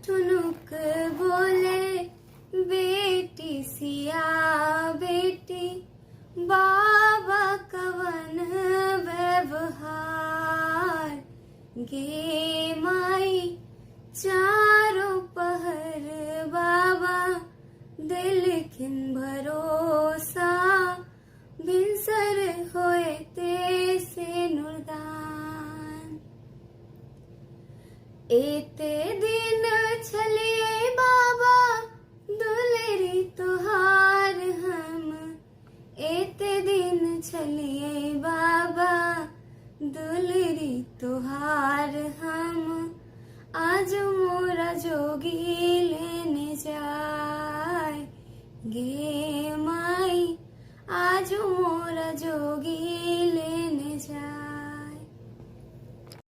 ठुनुक बोले बेटी सिया बेटी बाबा कवन व्यवहार गे माई चारों पहर बाबा दिल खिन भरोसा भिनसर होए ते से नुरदान एते दिन छलिए बाबा दुलेरी तोहार हम एते दिन छलिए बाबा दुलेरी तोहार हम आज मोरा जोगी लेने जाए गे माई आज मोरा जोगी ले